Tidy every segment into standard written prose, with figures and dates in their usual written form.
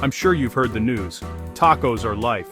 I'm sure you've heard the news. Tacos are life.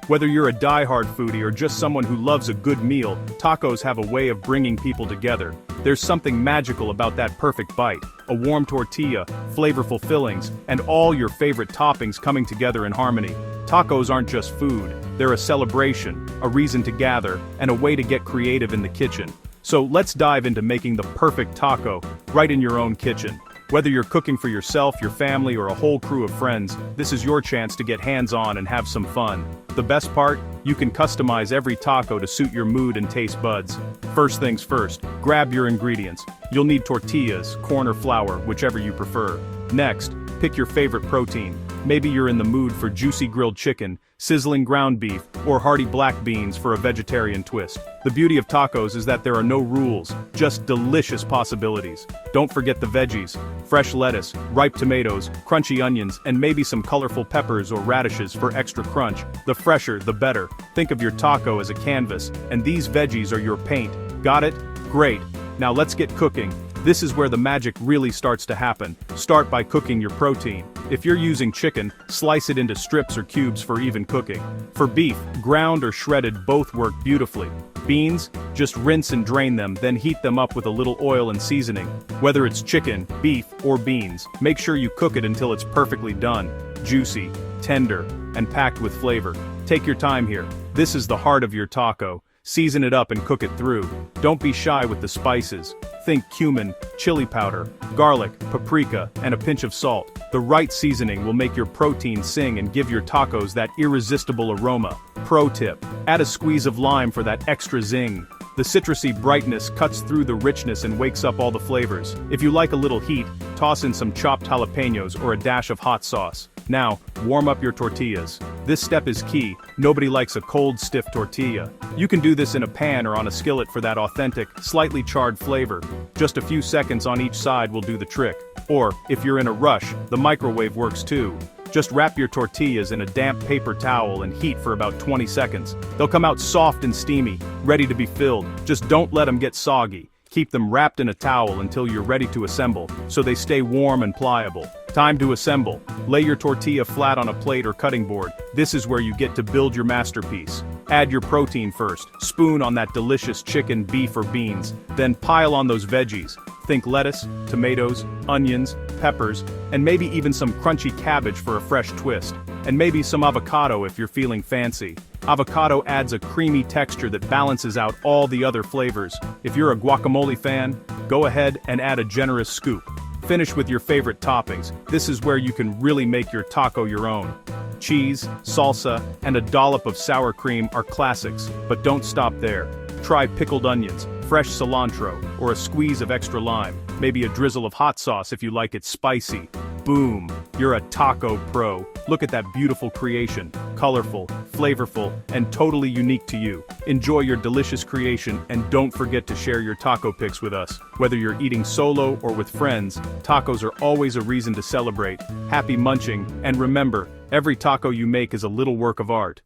Whether you're a die-hard foodie or just someone who loves a good meal, tacos have a way of bringing people together. There's something magical about that perfect bite, a warm tortilla, flavorful fillings, and all your favorite toppings coming together in harmony. Tacos aren't just food, they're a celebration, a reason to gather, and a way to get creative in the kitchen. So let's dive into making the perfect taco, right in your own kitchen. Whether you're cooking for yourself, your family, or a whole crew of friends, this is your chance to get hands-on and have some fun. The best part? You can customize every taco to suit your mood and taste buds. First things first, grab your ingredients. You'll need tortillas, corn or flour, whichever you prefer. Next, pick your favorite protein. Maybe you're in the mood for juicy grilled chicken, sizzling ground beef, or hearty black beans for a vegetarian twist. The beauty of tacos is that there are no rules, just delicious possibilities. Don't forget the veggies: fresh lettuce, ripe tomatoes, crunchy onions, and maybe some colorful peppers or radishes for extra crunch. The fresher, the better. Think of your taco as a canvas, and these veggies are your paint. Got it? Great. Now let's get cooking. This is where the magic really starts to happen. Start by cooking your protein. If you're using chicken, slice it into strips or cubes for even cooking. For beef, ground or shredded both work beautifully. Beans, just rinse and drain them, then heat them up with a little oil and seasoning. Whether it's chicken, beef, or beans, make sure you cook it until it's perfectly done. Juicy, tender, and packed with flavor. Take your time here. This is the heart of your taco. Season it up and cook it through. Don't be shy with the spices. Think cumin, chili powder, garlic, paprika, and a pinch of salt. The right seasoning will make your protein sing and give your tacos that irresistible aroma. Pro tip: add a squeeze of lime for that extra zing. The citrusy brightness cuts through the richness and wakes up all the flavors. If you like a little heat, toss in some chopped jalapenos or a dash of hot sauce. Now, warm up your tortillas. This step is key. Nobody likes a cold, stiff tortilla. You can do this in a pan or on a skillet for that authentic, slightly charred flavor. Just a few seconds on each side will do the trick. Or, if you're in a rush, the microwave works too. Just wrap your tortillas in a damp paper towel and heat for about 20 seconds. They'll come out soft and steamy, ready to be filled. Just don't let them get soggy. Keep them wrapped in a towel until you're ready to assemble, so they stay warm and pliable. Time to assemble. Lay your tortilla flat on a plate or cutting board. This is where you get to build your masterpiece. Add your protein first. Spoon on that delicious chicken, beef, or beans. Then pile on those veggies. Think lettuce, tomatoes, onions, peppers, and maybe even some crunchy cabbage for a fresh twist. And maybe some avocado if you're feeling fancy. Avocado adds a creamy texture that balances out all the other flavors. If you're a guacamole fan, go ahead and add a generous scoop. Finish with your favorite toppings. This is where you can really make your taco your own. Cheese, salsa, and a dollop of sour cream are classics, but don't stop there. Try pickled onions, fresh cilantro, or a squeeze of extra lime. Maybe a drizzle of hot sauce if you like it spicy. Boom! You're a taco pro. Look at that beautiful creation. Colorful, flavorful, and totally unique to you. Enjoy your delicious creation and don't forget to share your taco pics with us. Whether you're eating solo or with friends, tacos are always a reason to celebrate. Happy munching, and remember, every taco you make is a little work of art.